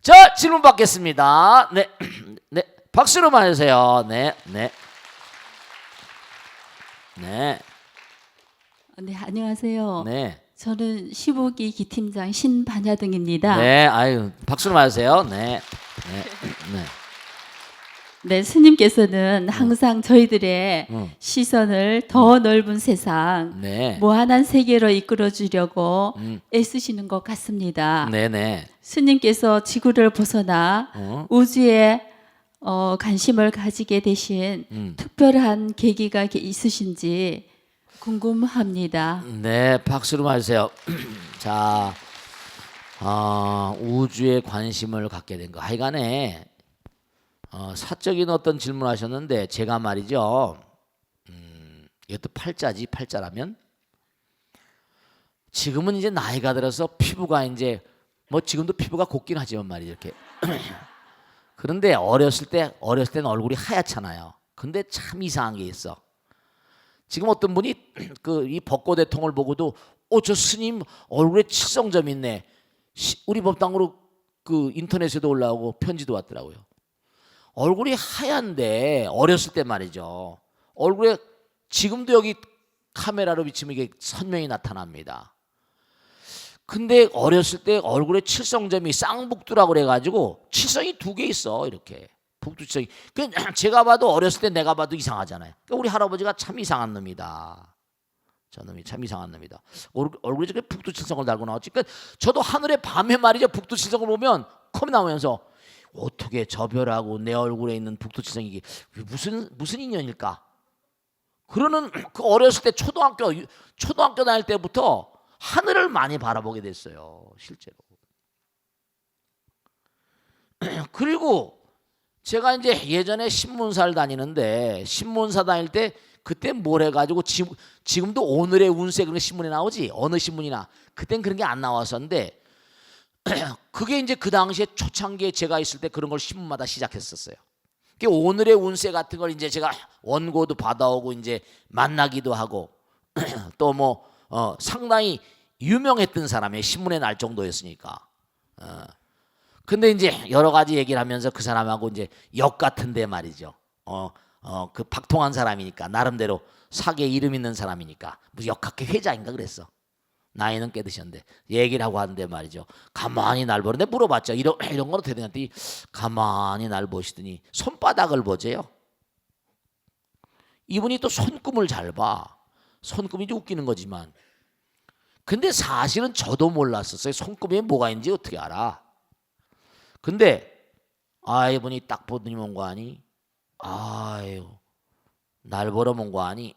자, 질문 받겠습니다. 네, 네, 박수로 맞으세요. 네, 네, 네, 네, 안녕하세요. 네, 저는 15기 기팀장 신반야등입니다. 네. 아유, 박수로 맞으세요. 네, 네, 네. 네, 스님께서는 항상 저희들의 시선을 더 넓은 세상, 네. 무한한 세계로 이끌어 주려고 음. 애쓰시는 것 같습니다. 네, 네. 스님께서 지구를 벗어나 우주에 관심을 가지게 되신 특별한 계기가 있으신지 궁금합니다. 네, 박수로 맞으세요. 자, 우주에 관심을 갖게 된 거. 하여간에 사적인 어떤 질문하셨는데 제가 말이죠. 이것도 팔자지, 팔자라면 지금은 이제 나이가 들어서 피부가 이제 뭐 지금도 피부가 곱긴 하지만 말이죠, 이렇게. 그런데 어렸을 때는 얼굴이 하얗잖아요. 근데 참 이상한 게 있어. 지금 어떤 분이 그 이 벚꽃 대통을 보고도 저 스님 얼굴에 칠성점 있네. 우리 법당으로 그 인터넷에도 올라오고 편지도 왔더라고요. 얼굴이 하얀데 어렸을 때 말이죠. 얼굴에 지금도 여기 카메라로 비치면 이게 선명히 나타납니다. 근데 어렸을 때 얼굴에 칠성점이 쌍북두라고 그래가지고 칠성이 2개 있어 이렇게. 북두칠성이. 제가 봐도 어렸을 때 내가 봐도 이상하잖아요. 그러니까 우리 할아버지가 참 이상한 놈이다. 저 놈이 참 이상한 놈이다. 얼굴에 저렇게 북두칠성을 달고 나왔지. 그러니까 저도 하늘에 밤에 말이죠. 북두칠성을 보면 컴이 나오면서 어떻게 저 별하고 내 얼굴에 있는 북두칠성이 이게 무슨 인연일까? 그러는 그 어렸을 때 초등학교 다닐 때부터 하늘을 많이 바라보게 됐어요. 실제로. 그리고 제가 이제 예전에 신문사를 다니는데 신문사 다닐 때 그때 뭘 해가지고 지금도 오늘의 운세 그런 신문에 나오지 어느 신문이나 그땐 그런 게 안 나왔었는데 그게 이제 그 당시에 초창기에 제가 있을 때 그런 걸 신문마다 시작했었어요. 오늘의 운세 같은 걸 이제 제가 원고도 받아오고 이제 만나기도 하고 또 뭐 상당히 유명했던 사람이 신문에 날 정도였으니까. 근데 이제 여러 가지 얘기를 하면서 그 사람하고 이제 역 같은데 말이죠. 그 박통한 사람이니까 나름대로 사계 이름 있는 사람이니까 무슨 역학회 회장인가 그랬어. 나이는 꽤 드셨는데 얘기를 하고 하는데 말이죠. 가만히 날 보는데 물어봤죠. 이런 건 어떻게 되냐더니 가만히 날 보시더니 손바닥을 보재요. 이분이 또 손금을 잘 봐. 손금이 좀 웃기는 거지만. 근데 사실은 저도 몰랐었어요. 손금에 뭐가 있는지 어떻게 알아. 근데 이분이 딱 보더니 뭔가 하니 아유 날 보러 뭔가 하니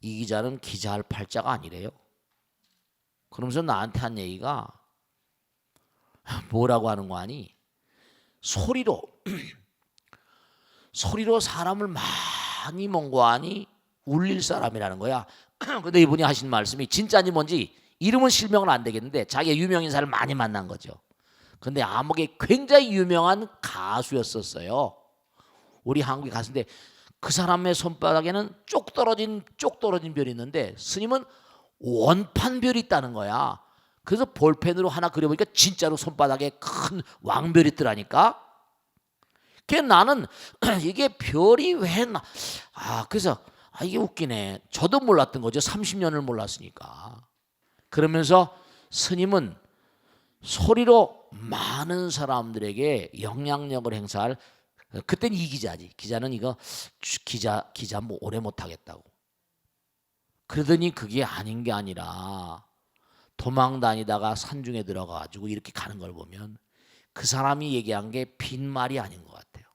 이 기자는 기자할 팔자가 아니래요. 그러면서 나한테 한 얘기가 뭐라고 하는 거 아니? 소리로 사람을 많이 뭔고 하니 울릴 사람이라는 거야. 근데 이분이 하신 말씀이 진짜인지 뭔지 이름은 실명은 안 되겠는데 자기가 유명 인사를 많이 만난 거죠. 근데 암흑에 굉장히 유명한 가수였었어요. 우리 한국에 갔는데 그 사람의 손바닥에는 쪽 떨어진 별이 있는데 스님은 원판별이 있다는 거야. 그래서 볼펜으로 하나 그려보니까 진짜로 손바닥에 큰 왕별이 있더라니까. 그래서 나는 이게 별이 왜 그래서 이게 웃기네. 저도 몰랐던 거죠. 30년을 몰랐으니까. 그러면서 스님은 소리로 많은 사람들에게 영향력을 행사할 그땐 이 기자지. 기자는 이거 기자 뭐 오래 못하겠다고. 그러더니 그게 아닌 게 아니라 도망 다니다가 산중에 들어가가지고 이렇게 가는 걸 보면 그 사람이 얘기한 게 빈말이 아닌 것 같아요.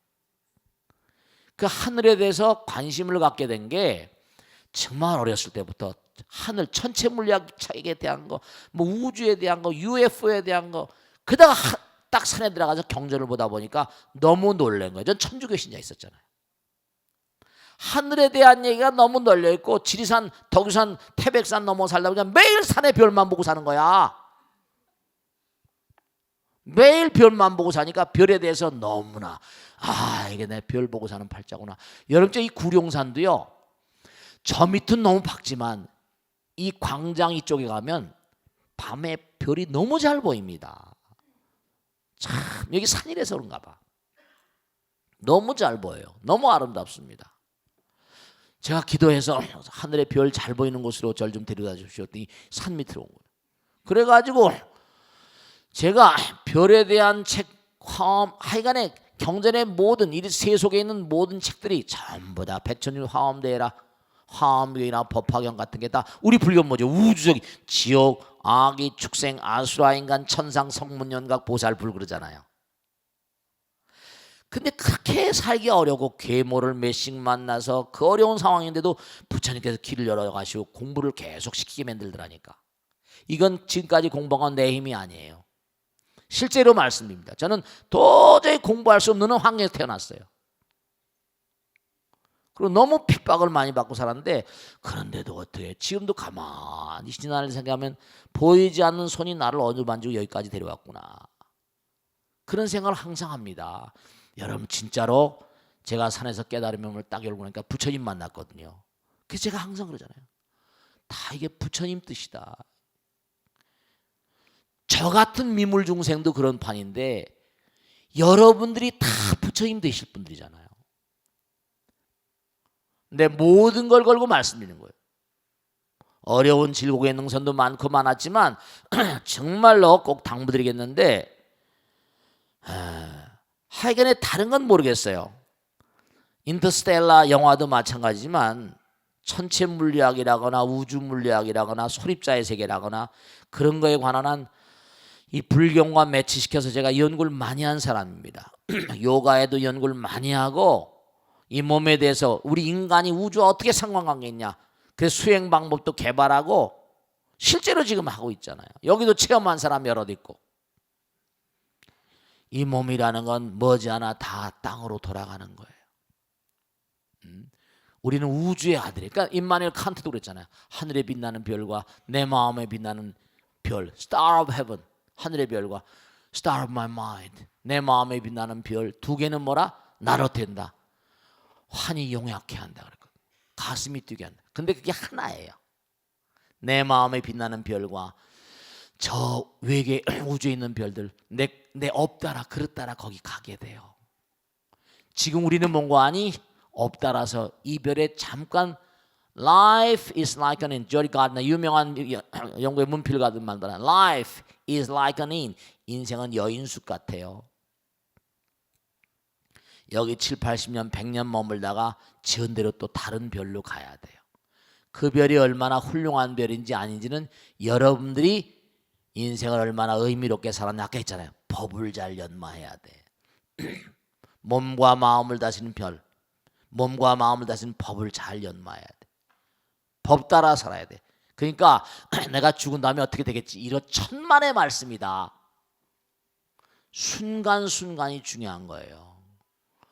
그 하늘에 대해서 관심을 갖게 된 게 정말 어렸을 때부터 하늘 전체 물리학에 대한 거, 뭐 우주에 대한 거, UFO에 대한 거, 그다가 딱 산에 들어가서 경전을 보다 보니까 너무 놀란 거예요. 전 천주교 신자 있었잖아요. 하늘에 대한 얘기가 너무 널려 있고 지리산, 덕유산, 태백산 넘어 살다 보니까 매일 산의 별만 보고 사는 거야. 매일 별만 보고 사니까 별에 대해서 너무나 이게 내 별 보고 사는 팔자구나. 여러분 이 구룡산도요. 저 밑은 너무 밝지만 이 광장 이쪽에 가면 밤에 별이 너무 잘 보입니다. 참 여기 산이라서 그런가 봐. 너무 잘 보여요. 너무 아름답습니다. 제가 기도해서 하늘의 별 잘 보이는 곳으로 절 좀 데려다 주십시오 했더니 산 밑으로 온 거예요. 그래가지고 제가 별에 대한 책, 하여간에 경전의 모든 이 세속에 있는 모든 책들이 전부 다 백천일 화엄대라 화엄경이나 법화경 같은 게 다 우리 불교 뭐죠? 우주적인 지옥, 아기, 축생, 아수라, 인간, 천상, 성문, 연각, 보살, 불 그러잖아요. 근데 그렇게 살기 어려고 괴모를 몇씩 만나서 그 어려운 상황인데도 부처님께서 길을 열어가시고 공부를 계속 시키게 만들더라니까. 이건 지금까지 공부한 내 힘이 아니에요. 실제로 말씀드립니다. 저는 도저히 공부할 수 없는 환경에서 태어났어요. 그리고 너무 핍박을 많이 받고 살았는데 그런데도 어떻게 지금도 가만히 지난날 생각하면 보이지 않는 손이 나를 어루만지고 여기까지 데려왔구나. 그런 생각을 항상 합니다. 여러분 진짜로 제가 산에서 깨달음의 문을 딱 열고 나니까 부처님 만났거든요. 그래서 제가 항상 그러잖아요. 다 이게 부처님 뜻이다. 저 같은 미물 중생도 그런 판인데 여러분들이 다 부처님 되실 분들이잖아요. 근데 모든 걸 걸고 말씀드리는 거예요. 어려운 질곡의 능선도 많고 많았지만 정말로 꼭 당부드리겠는데 하여간에 다른 건 모르겠어요. 인터스텔라 영화도 마찬가지지만 천체 물리학이라거나 우주 물리학이라거나 소립자의 세계라거나 그런 거에 관한 한 이 불경과 매치시켜서 제가 연구를 많이 한 사람입니다. 요가에도 연구를 많이 하고 이 몸에 대해서 우리 인간이 우주와 어떻게 상관관계 있냐 그래서 수행 방법도 개발하고 실제로 지금 하고 있잖아요. 여기도 체험한 사람 여럿 있고 이 몸이라는 건 머지않아 다 땅으로 돌아가는 거예요. 우리는 우주의 아들이. 그러니까 임마누엘 칸트도 그랬잖아요. 하늘에 빛나는 별과 내 마음에 빛나는 별, Star of Heaven, 하늘의 별과 Star of My Mind, 내 마음에 빛나는 별 두 개는 뭐라? 나로 된다. 환히 용약해 한다 그랬거든. 가슴이 뛰게 한다. 근데 그게 하나예요. 내 마음에 빛나는 별과 저 외계 우주에 있는 별들 내 업 따라 그릇 따라 거기 가게 돼요. 지금 우리는 뭔가 아니 업 따라서 이 별에 잠깐 Life is like an inn. 조리 가드너 유명한 영국의 문필 가든 만드는 Life is like an inn. 인생은 여인숙 같아요. 여기 7, 80년, 100년 머물다가 지은 대로 또 다른 별로 가야 돼요. 그 별이 얼마나 훌륭한 별인지 아닌지는 여러분들이 인생을 얼마나 의미롭게 살았나 아까 했잖아요. 법을 잘 연마해야 돼. 몸과 마음을 다스리는 별, 몸과 마음을 다스리는 법을 잘 연마해야 돼. 법 따라 살아야 돼. 그러니까 내가 죽은 다음에 어떻게 되겠지? 이런 천만의 말씀이다. 순간순간이 중요한 거예요.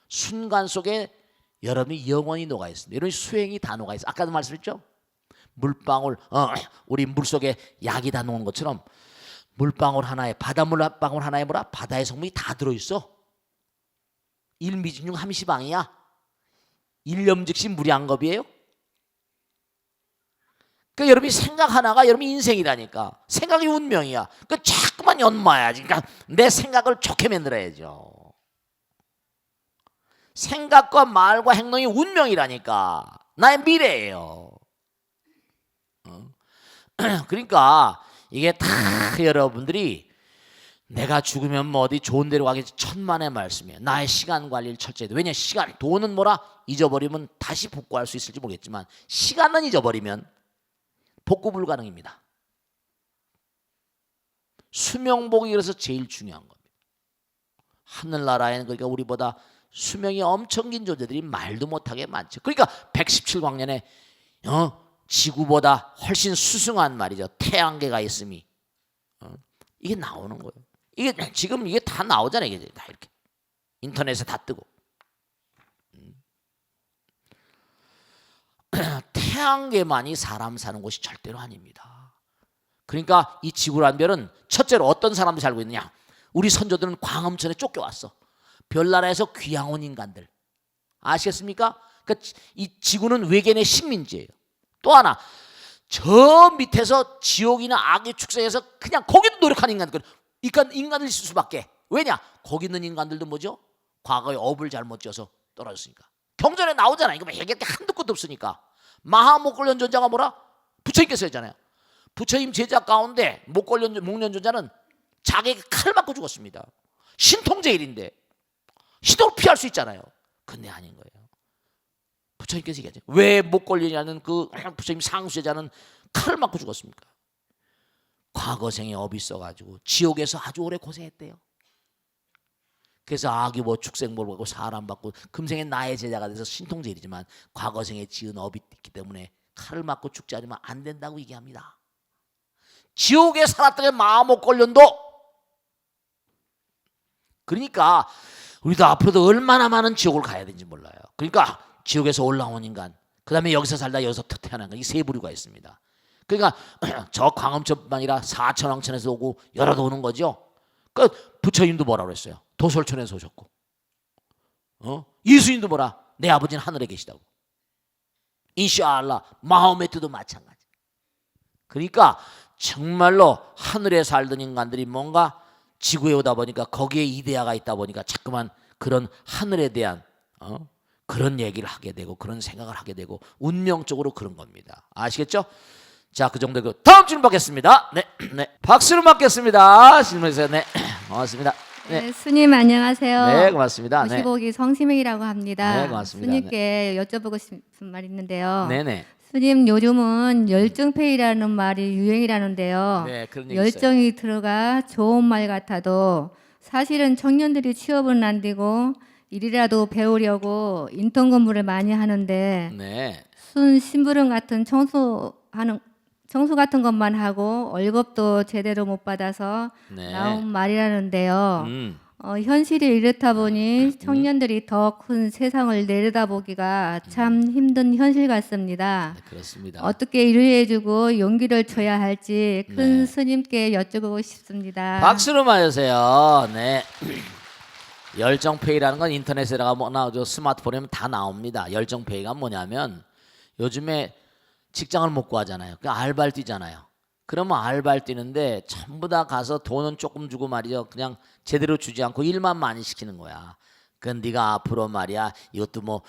순간 속에 여러분이 영원히 녹아 있습니다. 여러분이 수행이 다 녹아 있어요. 아까도 말씀했죠? 물방울, 우리 물속에 약이 다 녹은 것처럼 물방울 하나에 바닷물방울 하나에 뭐라? 바다의 성분이 다 들어있어. 1미진중 함시방이야. 1염즉시 무량겁이에요. 그러니까 여러분이 생각 하나가 여러분 인생이라니까. 생각이 운명이야. 그 자꾸만 연마해야지. 그러니까 내 생각을 좋게 만들어야죠. 생각과 말과 행동이 운명이라니까. 나의 미래예요. 그러니까 이게 다 여러분들이 내가 죽으면 뭐 어디 좋은 데로 가겠지 천만의 말씀이에요. 나의 시간 관리를 철저히 해야 돼. 왜냐 시간, 돈은 뭐라 잊어버리면 다시 복구할 수 있을지 모르겠지만 시간은 잊어버리면 복구 불가능입니다. 수명복이 그래서 제일 중요한 겁니다. 하늘나라에는 그러니까 우리보다 수명이 엄청 긴 존재들이 말도 못하게 많죠. 그러니까 117광년에 지구보다 훨씬 수승한 말이죠. 태양계가 있음이 이게 나오는 거예요. 이게 지금 이게 다 나오잖아요. 이게 다 이렇게 인터넷에 다 뜨고. 태양계만이 사람 사는 곳이 절대로 아닙니다. 그러니까 이 지구라는 별은 첫째로 어떤 사람들이 살고 있느냐? 우리 선조들은 광음천에 쫓겨왔어. 별나라에서 귀양 온 인간들 아시겠습니까? 그러니까 이 지구는 외계인의 식민지예요. 또 하나 저 밑에서 지옥이나 악의 축생에서 그냥 거기도 노력하는 인간들, 그러니까 인간을 있을 수밖에 왜냐? 거기 있는 인간들도 뭐죠? 과거에 업을 잘못 지어서 떨어졌으니까. 경전에 나오잖아요. 이거 얘기할 게 한두 끝도 없으니까. 마하목걸련존자가 뭐라? 부처님께서 했잖아요. 부처님 제자 가운데 목련존자는 자기에게 칼 맞고 죽었습니다. 신통제일인데 시도를 피할 수 있잖아요. 근데 아닌 거예요. 부처님께서 얘기하죠. 왜 목걸련이라는 그 부처님 상수제자는 칼을 맞고 죽었습니까? 과거생에 업이 있어가지고 지옥에서 아주 오래 고생했대요. 그래서 아기 뭐 축생볼 받고 사람 받고 금생에 나의 제자가 돼서 신통제일이지만 과거생에 지은 업이 있기 때문에 칼을 맞고 죽지 않으면 안 된다고 얘기합니다. 지옥에 살았던 마하목걸련도 그러니까 우리도 앞으로도 얼마나 많은 지옥을 가야 되는지 몰라요. 그러니까 지옥에서 올라온 인간, 그 다음에 여기서 살다 여기서 태어난 거, 이 세 부류가 있습니다. 그러니까 저 광음천뿐만 아니라 사천왕천에서 오고 여러 도 오는 거죠. 그 부처님도 뭐라 그랬어요? 도솔천에서 오셨고, 예수님도 뭐라? 내 아버지는 하늘에 계시다고. 인샤알라 마호메트도 마찬가지. 그러니까 정말로 하늘에 살던 인간들이 뭔가 지구에 오다 보니까 거기에 이데아가 있다 보니까 자꾸만 그런 하늘에 대한 그런 얘기를 하게 되고 그런 생각을 하게 되고 운명적으로 그런 겁니다. 아시겠죠? 자, 그 정도고 다음 질문 받겠습니다. 네, 네, 박수를 받겠습니다. 질문해주세요. 네, 고맙습니다. 네. 네, 스님 안녕하세요. 네, 고맙습니다. 네. 55기 성심행이라고 합니다. 네, 고맙습니다. 스님께 여쭤보고 싶은 말이 있는데요. 네네. 스님 요즘은 열정페이라는 말이 유행이라는데요. 네, 그런 얘기 있어요. 열정이 들어가 좋은 말 같아도 사실은 청년들이 취업은 안 되고 일이라도 배우려고 인턴 근무를 많이 하는데 네, 순 심부름 같은 청소 같은 것만 하고 월급도 제대로 못 받아서 네. 나온 말이라는데요. 현실이 이렇다 보니 청년들이 더 큰 세상을 내려다보기가 참 힘든 현실 같습니다. 네, 그렇습니다. 어떻게 이해해주고 용기를 줘야 할지 큰 네. 스님께 여쭤보고 싶습니다. 박수로 맞으세요. 네. 열정페이라는 건 인터넷에다가 뭐나 스마트폰에 다 나옵니다. 열정페이가 뭐냐면 요즘에 직장을 못 구하잖아요. 그냥 알바를 뛰잖아요. 그러면 알바를 뛰는데 전부 다 가서 돈은 조금 주고 말이죠. 그냥 제대로 주지 않고 일만 많이 시키는 거야. 그건 네가 앞으로 말이야 이것도 뭐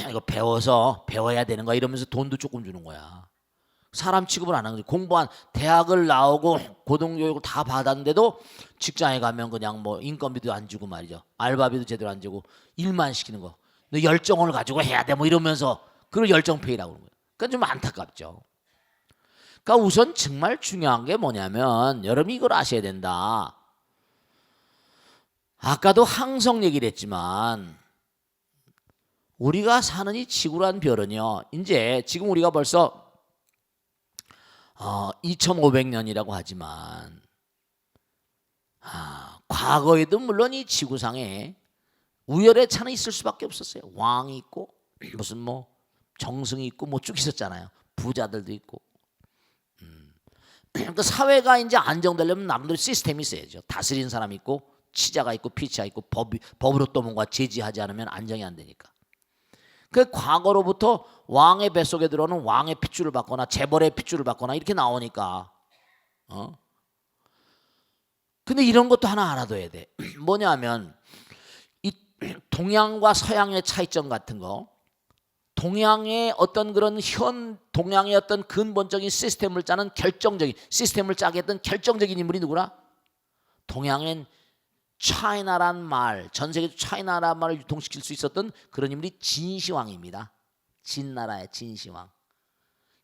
이거 배워야 되는 거야 이러면서 돈도 조금 주는 거야. 사람 취급을 안 하는 거지. 공부한 대학을 나오고 고등교육을 다 받았는데도 직장에 가면 그냥 뭐 인건비도 안 주고 말이죠. 알바비도 제대로 안 주고 일만 시키는 거. 너 열정을 가지고 해야 돼 뭐 이러면서 그걸 열정페이라고 그러는 거예요. 그러니까 좀 안타깝죠. 그러니까 우선 정말 중요한 게 뭐냐면 여러분이 이걸 아셔야 된다. 아까도 항성 얘기를 했지만 우리가 사는 이 지구란 별은요. 이제 지금 우리가 벌써 2500년이라고 하지만 과거에도 물론 이 지구상에 우열의 차는 있을 수밖에 없었어요. 왕이 있고 무슨 뭐 정승이 있고 뭐 쭉 있었잖아요. 부자들도 있고. 그 사회가 이제 안정되려면 나름대로 시스템이 있어야죠. 다스리는 사람이 있고 치자가 있고 피치가 있고 법으로 또 뭔가 제지하지 않으면 안정이 안 되니까. 그 과거로부터 왕의 뱃속에 들어오는 왕의 핏줄을 받거나 재벌의 핏줄을 받거나 이렇게 나오니까 근데 이런 것도 하나 알아둬야 돼. 뭐냐면 이 동양과 서양의 차이점 같은 거, 동양의 어떤 그런 동양의 어떤 근본적인 시스템을 짜는 시스템을 짜게 했던 결정적인 인물이 누구나? 동양엔 차이나란 말, 전 세계 차이나란 말을 유통시킬 수 있었던 그런 인물이 진시황입니다. 진나라의 진시황.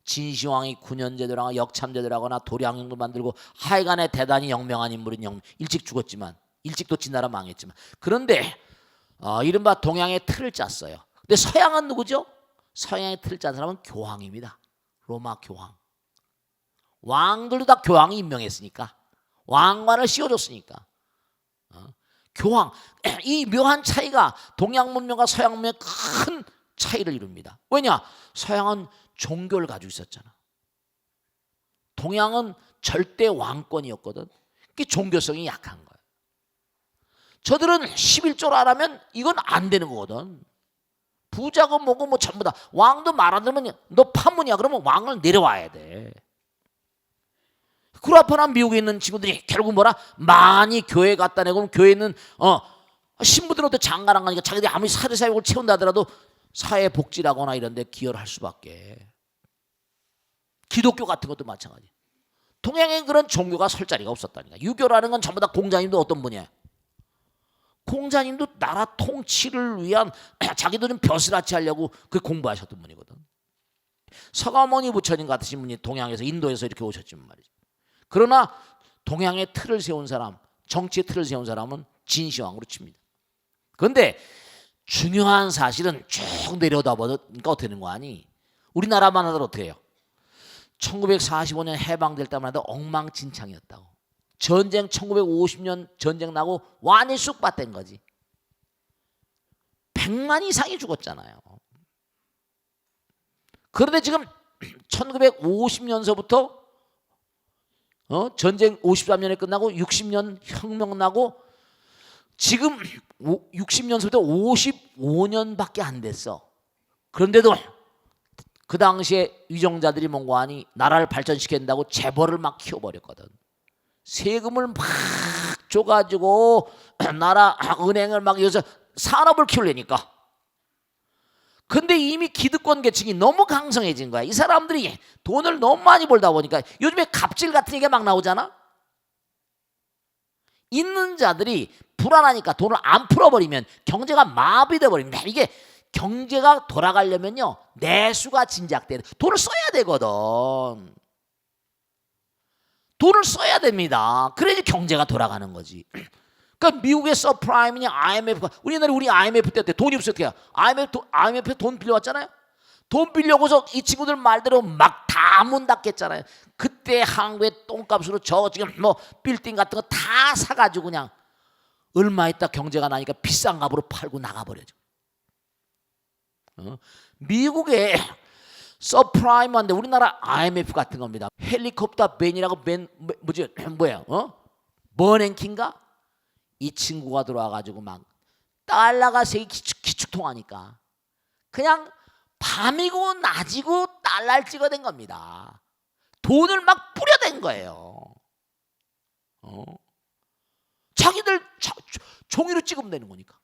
진시황이 9년제도라거나 역참제도라거나 도량령도 만들고 하여간에 대단히 영명한 인물은 일찍 죽었지만 일찍도 진나라 망했지만 그런데 이른바 동양의 틀을 짰어요. 근데 서양은 누구죠? 서양의 틀을 짠 사람은 교황입니다. 로마 교황. 왕들도 다 교황이 임명했으니까 왕관을 씌워줬으니까 교황. 이 묘한 차이가 동양 문명과 서양 문명의 큰 차이를 이룹니다. 왜냐? 서양은 종교를 가지고 있었잖아. 동양은 절대 왕권이었거든. 그게 종교성이 약한 거야. 저들은 11조를 안 하면 이건 안 되는 거거든. 부자고 뭐고 뭐 전부 다. 왕도 말 안 들으면 너 판문이야. 그러면 왕을 내려와야 돼. 그렇구나. 미국에 있는 친구들이 결국 뭐라 많이 교회 갖다 내고 교회에 있는 신부들은 또 장가 안 가니까 자기들이 아무리 사회사역을 채운다 하더라도 사회복지라거나 이런 데 기여를 할 수밖에. 기독교 같은 것도 마찬가지. 동양에 그런 종교가 설 자리가 없었다니까. 유교라는 건 전부 다 공자님도 어떤 분이야? 공자님도 나라 통치를 위한 자기들은 벼슬아치 하려고 그 공부하셨던 분이거든. 서가모니 부처님 같으신 분이 동양에서 인도에서 이렇게 오셨지만 말이죠. 그러나 동양의 틀을 세운 사람, 정치의 틀을 세운 사람은 진시황으로 칩니다. 그런데 중요한 사실은 쭉 내려다 보니까 어떻게 되는 거 아니? 우리나라만 하더라도 어떻게 해요? 1945년 해방될 때만 해도 엉망진창이었다고. 전쟁 1950년 전쟁 나고 완전히 쑥밭된 거지. 100만 이상이 죽었잖아요. 그런데 지금 1950년서부터 전쟁 53년에 끝나고 60년 혁명 나고 지금 60년서부터 55년밖에 안 됐어. 그런데도 그 당시에 위정자들이 뭔가 하니 나라를 발전시킨다고 재벌을 막 키워버렸거든. 세금을 막 줘가지고 나라 은행을 막 여기서 산업을 키우려니까. 근데 이미 기득권 계층이 너무 강성해진 거야. 이 사람들이 돈을 너무 많이 벌다 보니까 요즘에 갑질 같은 얘기가 막 나오잖아. 있는 자들이 불안하니까 돈을 안 풀어버리면 경제가 마비돼 버립니다. 이게 경제가 돌아가려면요 내수가 진작돼야 돼. 돈을 써야 되거든. 돈을 써야 됩니다. 그래야지 경제가 돌아가는 거지. 그러니까 미국의 서프라임이냐 IMF가 우리 IMF 때 돈이 없을 때야. IMF 돈 빌려왔잖아요. 돈 빌려고서 이 친구들 말대로 막 다 문 닫겠잖아요. 그때 한국의 똥값으로 저 지금 뭐 빌딩 같은 거 다 사가지고 그냥 얼마 있다 경제가 나니까 비싼 값으로 팔고 나가버려죠. 미국의 서프라임한데 우리나라 IMF 같은 겁니다. 헬리콥터 벤이라고 뭐야? 버냉키인가? 이 친구가 들어와가지고 막 달러가 세계 기축통화니까 그냥 밤이고 낮이고 달러를 찍어댄 겁니다. 돈을 막 뿌려댄 거예요. 자기들 종이로 찍으면 되는 거니까.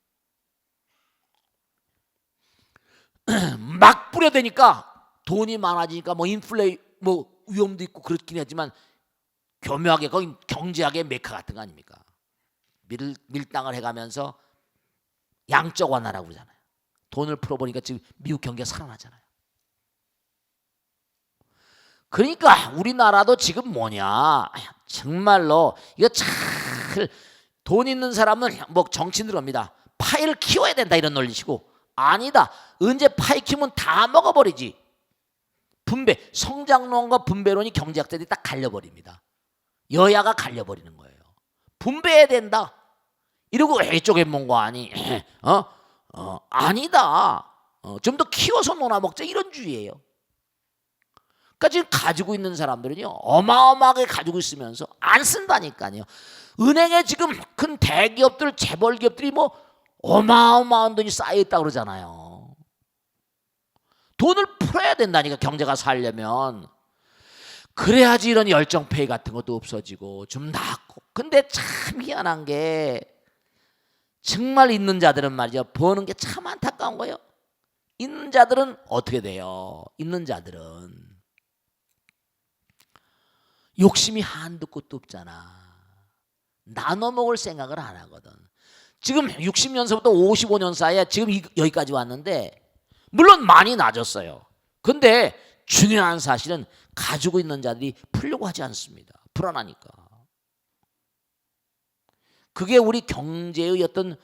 막 뿌려대니까 돈이 많아지니까 뭐 뭐 위험도 있고 그렇긴 하지만 교묘하게 거기 경제학의 메카 같은 거 아닙니까? 밀당을 해가면서 양적 완화라고 그러잖아요. 돈을 풀어보니까 지금 미국 경기가 살아나잖아요. 그러니까 우리나라도 지금 뭐냐 정말로 이거 잘 돈 있는 사람은 뭐 정치인들 겁니다. 파이를 키워야 된다 이런 논리시고 아니다. 언제 파이 키우면 다 먹어버리지. 분배 성장론과 분배론이 경제학자들이 딱 갈려버립니다. 여야가 갈려버리는 거예요. 분배해야 된다. 이러고 이쪽에 뭔가 아니 아니다. 좀 더 키워서 놀아먹자 이런 주의예요. 그러니까 지금 가지고 있는 사람들은요 어마어마하게 가지고 있으면서 안 쓴다니까요. 은행에 지금 큰 대기업들 재벌기업들이 뭐 어마어마한 돈이 쌓여있다고 그러잖아요. 돈을 풀어야 된다니까 경제가 살려면. 그래야지 이런 열정페이 같은 것도 없어지고 좀 낫고. 근데 참 희한한 게 정말 있는 자들은 말이죠 버는 게 참 안타까운 거예요. 있는 자들은 어떻게 돼요? 있는 자들은 욕심이 한두 끝도 없잖아. 나눠 먹을 생각을 안 하거든. 지금 60년서부터 55년 사이에 지금 여기까지 왔는데 물론 많이 낮았어요. 근데 중요한 사실은 가지고 있는 자들이 풀려고 하지 않습니다. 불안하니까. 그게 우리 경제의 어떤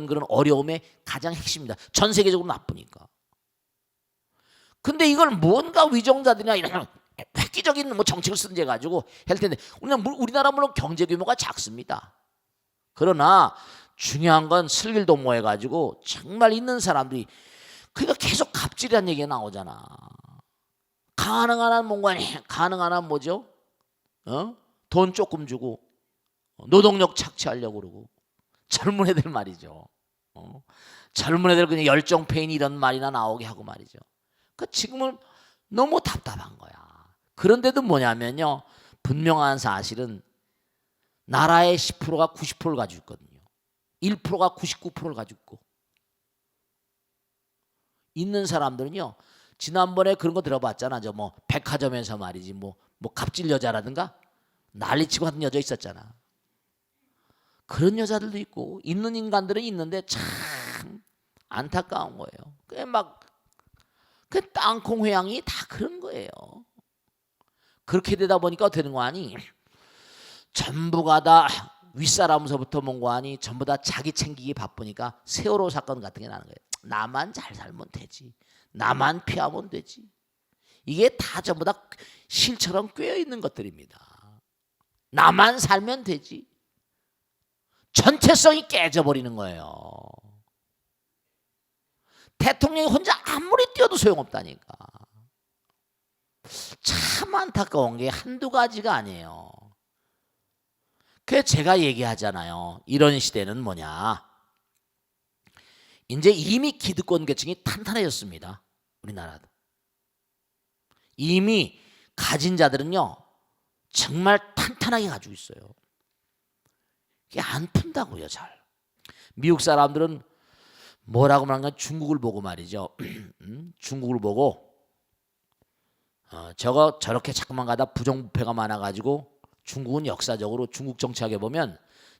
그런 어려움의 가장 핵심입니다. 전 세계적으로 나쁘니까. 근데 이걸 뭔가 위정자들이나 이런 획기적인 뭐 정책을 쓴제 가지고 할 텐데 우리나라 물론 경제 규모가 작습니다. 그러나 중요한 건 슬길도모 해가지고 정말 있는 사람들이 그러니까 계속 갑질이라는 얘기가 나오잖아. 가능한 한 뭔가 가능한 한 뭐죠? 돈 조금 주고 노동력 착취하려고 그러고 젊은 애들 말이죠. 젊은 애들 그냥 열정 페인 이런 말이나 나오게 하고 말이죠. 그 지금은 너무 답답한 거야. 그런데도 뭐냐면요 분명한 사실은 나라의 10%가 90%를 가지고 있거든요. 1%가 99%를 가지고 있고 있는 사람들은요. 지난번에 그런 거 들어봤잖아. 저 뭐 백화점에서 말이지 뭐 갑질 여자라든가 난리치고 하는 여자 있었잖아. 그런 여자들도 있고 있는 인간들은 있는데 참 안타까운 거예요. 그게 막 그 땅콩 회양이 다 그런 거예요. 그렇게 되다 보니까 어떻게 되는 거 아니? 전부가 다 윗사람서부터 뭔가 하니 전부 다 자기 챙기기 바쁘니까 세월호 사건 같은 게 나는 거예요. 나만 잘 살면 되지. 나만 피하면 되지. 이게 다 전부 다 실처럼 꿰어 있는 것들입니다. 나만 살면 되지. 전체성이 깨져버리는 거예요. 대통령이 혼자 아무리 뛰어도 소용없다니까. 참 안타까운 게 한두 가지가 아니에요. 그래서 제가 얘기하잖아요. 이런 시대는 뭐냐. 이제 이미 기득권 계층이 탄탄해졌습니다. 우리나라도. 이미 가진 자들은요. 정말 탄탄하게 가지고 있어요. 이게 안 푼다고요. 잘. 미국 사람들은 뭐라고 말하면 중국을 보고 말이죠. 중국을 보고 저거 저렇게 자꾸만 가다 부정부패가 많아가지고 중국은 역사적으로 중국 정치학에 보면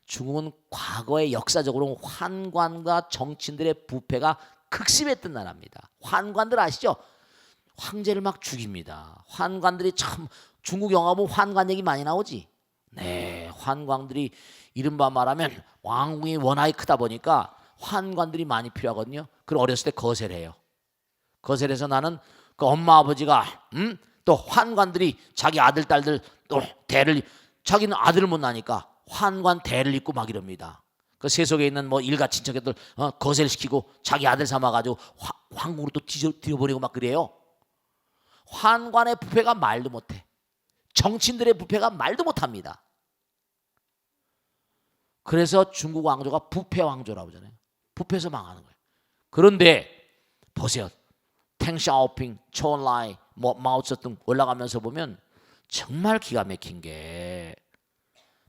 중국은 과거에 역사적으로 환관과 정치인들의 부패가 극심했던 나라입니다. 환관들 아시죠? 황제를 막 죽입니다. 환관들이 참 중국 영화 보면 환관 얘기 많이 나오지. 네, 환관들이 이른바 말하면 왕궁이 워낙에 크다 보니까 환관들이 많이 필요하거든요. 그걸 어렸을 때 거세해요. 거세해서 나는 그 엄마 아버지가 또 환관들이 자기 아들 딸들 또 대를 자기는 아들을 못 낳으니까 환관 대를 잇고 막 이럽니다. 그 세속에 있는 뭐 일가 친척들 거세를 시키고 자기 아들 삼아가지고 황궁으로 또 뒤져버리고 막 그래요. 환관의 부패가 말도 못해. 정치인들의 부패가 말도 못합니다. 그래서 중국 왕조가 부패 왕조라고 하잖아요. 부패해서 망하는 거예요. 그런데 보세요. 탱샤오핑, 초원라이, 뭐 마오쩌둥 올라가면서 보면 정말 기가 막힌 게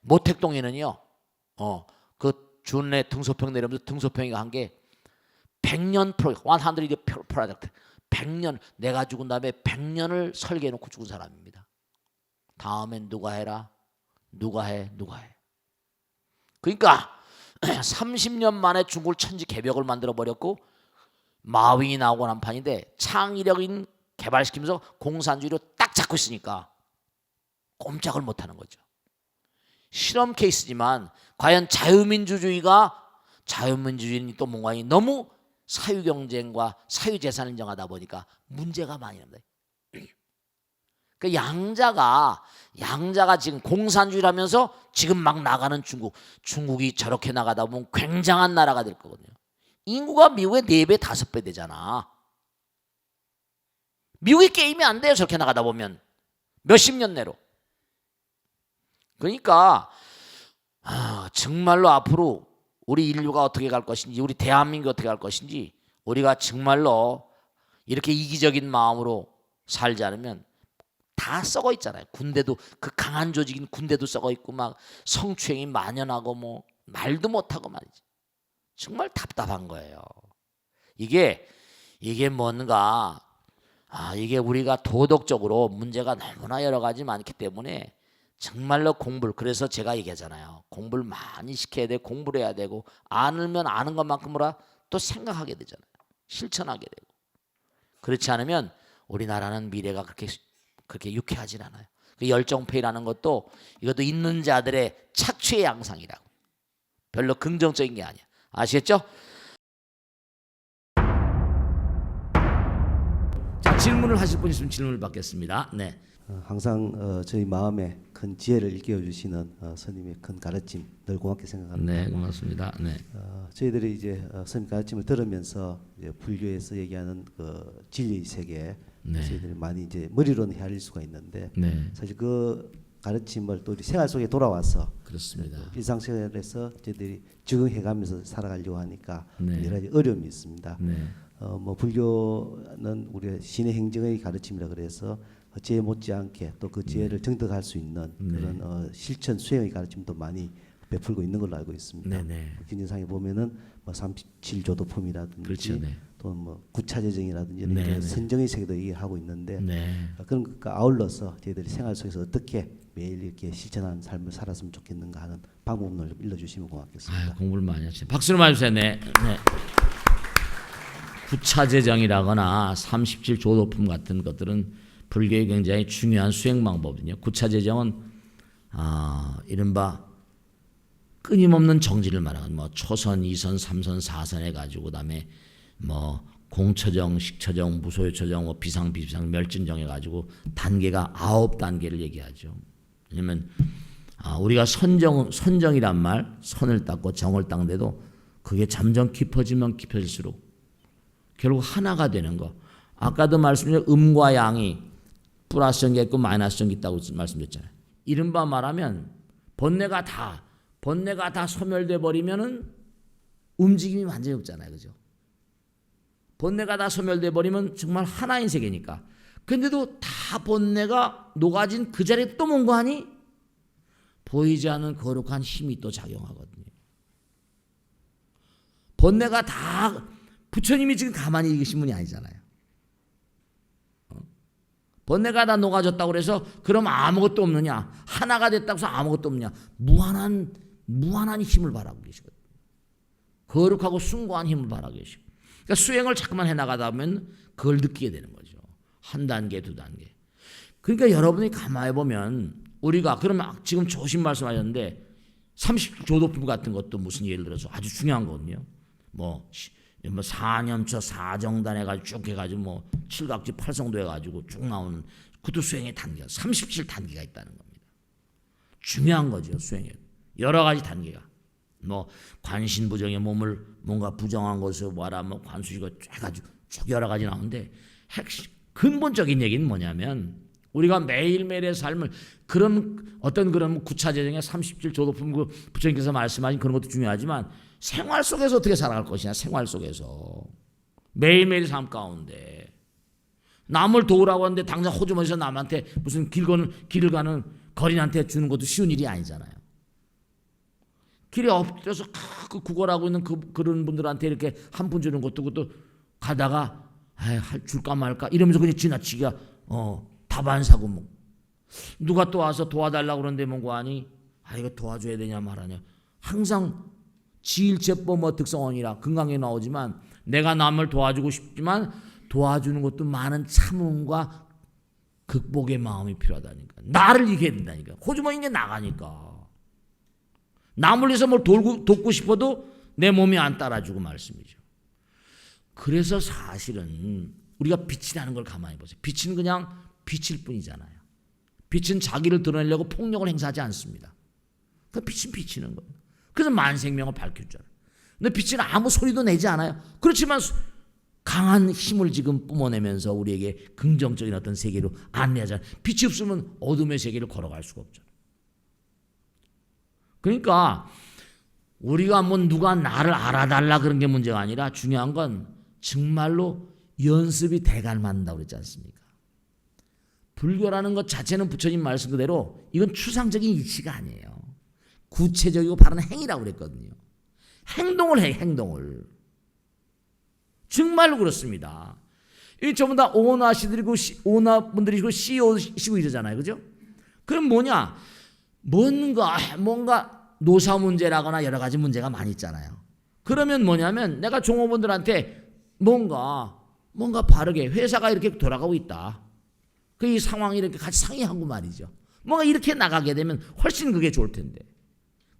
모택동에는요. 그 준내 등소평 내려오면서 등소평이가 한 게 100년 프로젝트, 100 프로젝트. 100년 내가 죽은 다음에 100년을 설계해 놓고 죽은 사람입니다. 다음엔 누가 해라? 누가 해? 그러니까 30년 만에 중국을 천지 개벽을 만들어 버렸고 마윈이 나오고 난 판인데 창의력인 개발시키면서 공산주의로 딱 잡고 있으니까 꼼짝을 못하는 거죠. 실험 케이스지만 과연 자유민주주의는 또 뭔가 너무 사유경쟁과 사유재산을 인정하다 보니까 문제가 많이 납니다. 그 양자가 지금 공산주의라면서 지금 막 나가는 중국이 저렇게 나가다 보면 굉장한 나라가 될 거거든요. 인구가 미국의 4배, 5배 되잖아. 미국이 게임이 안 돼요. 저렇게 나가다 보면 몇십 년 내로. 그러니까 정말로 앞으로 우리 인류가 어떻게 갈 것인지, 우리 대한민국이 어떻게 갈 것인지 우리가 정말로 이렇게 이기적인 마음으로 살지 않으면 다 썩어 있잖아요. 군대도 그 강한 조직인 군대도 썩어 있고 막 성추행이 만연하고 뭐 말도 못하고 말이지. 정말 답답한 거예요. 이게 뭔가 이게 우리가 도덕적으로 문제가 너무나 여러 가지 많기 때문에 정말로 공부를, 그래서 제가 얘기하잖아요. 공부를 많이 시켜야 돼. 공부를 해야 되고 안 알면 아는 것만큼 또 생각하게 되잖아요. 실천하게 되고. 그렇지 않으면 우리나라는 미래가 그렇게 유쾌하진 않아요. 그 열정페이라는 것도 이것도 있는 자들의 착취의 양상이라고. 별로 긍정적인 게 아니야. 아시겠죠? 자, 질문을 하실 분 있으면 질문을 받겠습니다. 네. 항상 저희 마음에 큰 지혜를 일깨워 주시는 스님의 큰 가르침 늘 고맙게 생각합니다. 네, 고맙습니다. 네. 저희들이 이제 스님 가르침을 들으면서 이제 불교에서 얘기하는 그 진리의 세계, 네. 저희들이 많이 이제 머리로는 헤아릴 수가 있는데 네. 사실 그 가르침을 또 우리 생활 속에 돌아와서 그렇습니다. 일상생활에서 저희들이 적응해가면서 살아가려고 하니까 네. 여러 가지 어려움이 있습니다. 네. 뭐 불교는 우리가 신의 행정의 가르침이라 그래서 지혜 못지않게 또 그 지혜를 정득할 수 있는 그런 실천 수행의 가르침도 많이 베풀고 있는 걸로 알고 있습니다. 네네. 기념상에 보면은 뭐 37조도품이라든지 그렇죠, 네. 또 뭐 구차재정이라든지 이런 네, 이런 네. 선정의 세계도 얘기하고 있는데 네. 그런 것과 아울러서 저희들이 생활 속에서 어떻게 매일 이렇게 실천하는 삶을 살았으면 좋겠는가 하는 방법론을 좀 일러주시면 고맙겠습니다. 아유, 공부를 많이 하시네. 박수를 많이 주세요. 네. 네. 구차재정이라거나 37조도품 같은 것들은 불교의 굉장히 중요한 수행 방법이거든요. 구차재정은 이른바 끊임없는 정지를 말하는 뭐 초선, 2선, 3선, 4선 해가지고 그다음에 뭐 공처정, 식처정, 무소유처정, 뭐 비상, 비상, 멸진정 해가지고 단계가 9단계를 얘기하죠. 왜냐면 우리가 선정이란 말, 선을 닦고 정을 닦는데도 그게 점점 깊어지면 깊어질수록 결국 하나가 되는 거. 아까도 말씀드린 음과 양이 플러스 전기 있고 마이너스 전기 있다고 말씀드렸잖아요. 이른바 말하면 번뇌가 다 소멸돼 버리면은 움직임이 완전히 없잖아요, 그죠? 번뇌가 다 소멸돼 버리면 정말 하나인 세계니까. 근데도 다 번뇌가 녹아진 그 자리에 또 뭔가 하니 보이지 않는 거룩한 힘이 또 작용하거든요. 번뇌가 다 부처님이 지금 가만히 계신 분이 아니잖아요. 번뇌가 다 녹아졌다고 그래서 그럼 아무것도 없느냐? 하나가 됐다고 해서 아무것도 없느냐? 무한한 힘을 바라고 계시거든요. 거룩하고 숭고한 힘을 바라고 계시고. 그러니까 수행을 자꾸만 해나가다 보면 그걸 느끼게 되는 거죠. 한 단계, 두 단계. 그러니까 여러분이 가만히 보면 우리가 그러면 지금 조심 말씀하셨는데 30조도품 같은 것도 무슨 예를 들어서 아주 중요한 거거든요. 뭐 4년처 4정단 해가지고 쭉 해가지고 뭐 7각지 8성도 해가지고 쭉 나오는 그것도 수행의 단계가 37단계가 있다는 겁니다. 중요한 거죠, 수행에. 여러 가지 단계가. 뭐 관신부정의 몸을 뭔가 부정한 것을 뭐라 뭐 관수식을 해가지고 쭉 여러 가지 나오는데 근본적인 얘기는 뭐냐면 우리가 매일매일의 삶을 그런 어떤 그런 구차재정의 37조도품 그 부처님께서 말씀하신 그런 것도 중요하지만 생활 속에서 어떻게 살아갈 것이냐. 생활 속에서 매일매일 삶 가운데 남을 도우라고 하는데 당장 호주머니에서 남한테 무슨 길을 가는 거린한테 주는 것도 쉬운 일이 아니잖아요. 길에 엎드려서 그 구걸하고 있는 그런 분들한테 이렇게 한 푼 주는 것도 그것도 가다가 줄까 말까 이러면서 그냥 지나치기가 답 안 사고 뭐 누가 또 와서 도와달라고 그러는데 뭔가 하니 이거 도와줘야 되냐 말하냐. 항상 지일체법 뭐 득성원이라 금강에 나오지만 내가 남을 도와주고 싶지만 도와주는 것도 많은 참음과 극복의 마음이 필요하다니까. 나를 이겨야 된다니까. 호주머니에 나가니까. 남을 위해서 뭘 돕고 싶어도 내 몸이 안 따라주고 말씀이죠. 그래서 사실은 우리가 빛이라는 걸 가만히 보세요. 빛은 그냥 빛일 뿐이잖아요. 빛은 자기를 드러내려고 폭력을 행사하지 않습니다. 그 빛은 비치는 거예요. 그래서 만생명을 밝혀주잖아요. 근데 빛은 아무 소리도 내지 않아요. 그렇지만 강한 힘을 지금 뿜어내면서 우리에게 긍정적인 어떤 세계로 안내하잖아요. 빛이 없으면 어둠의 세계를 걸어갈 수가 없잖아요. 그러니까 우리가 뭐 누가 나를 알아달라 그런 게 문제가 아니라 중요한 건 정말로 연습이 돼갈 만한다고 그랬지 않습니까? 불교라는 것 자체는 부처님 말씀 그대로 이건 추상적인 이치가 아니에요. 구체적이고 바른 행위라고 그랬거든요. 행동을 해, 행동을. 정말로 그렇습니다. 이 전부 다 오너시들이고 오너분들이시고 CEO시고 이러잖아요. 그죠? 그럼 뭐냐? 뭔가 노사 문제라거나 여러 가지 문제가 많이 있잖아요. 그러면 뭐냐면 내가 종업원들한테 뭔가 바르게 회사가 이렇게 돌아가고 있다. 그 이 상황이 이렇게 같이 상의하고 말이죠. 뭔가 이렇게 나가게 되면 훨씬 그게 좋을 텐데.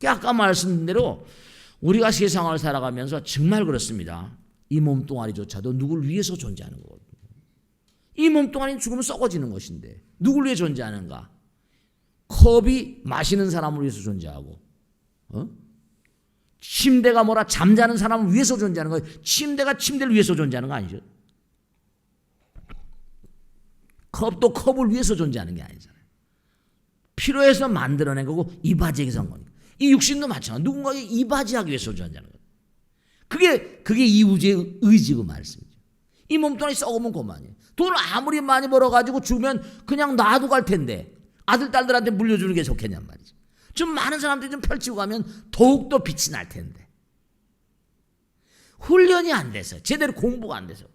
아까 말씀드린 대로 우리가 세상을 살아가면서 정말 그렇습니다. 이 몸뚱아리조차도 누구를 위해서 존재하는 거거든요. 이 몸뚱아리는 죽으면 썩어지는 것인데 누구를 위해 존재하는가? 컵이 마시는 사람을 위해서 존재하고 침대가 뭐라 잠자는 사람을 위해서 존재하는 거예요. 침대가 침대를 위해서 존재하는 거 아니죠? 컵도 컵을 위해서 존재하는 게 아니잖아요. 필요해서 만들어낸 거고 이바지에게 산 거니까. 이 육신도 마찬가지로 누군가에게 이바지하기 위해서 존재하는 거예요. 그게 이 우주의 의지고 말씀이죠. 이 몸뚱아리 썩으면 그만이에요. 돈을 아무리 많이 벌어가지고 주면 그냥 놔도 갈 텐데 아들 딸들한테 물려주는 게 좋겠냔 말이죠. 좀 많은 사람들이 좀 펼치고 가면 더욱더 빛이 날 텐데 훈련이 안 돼서 제대로 공부가 안 돼서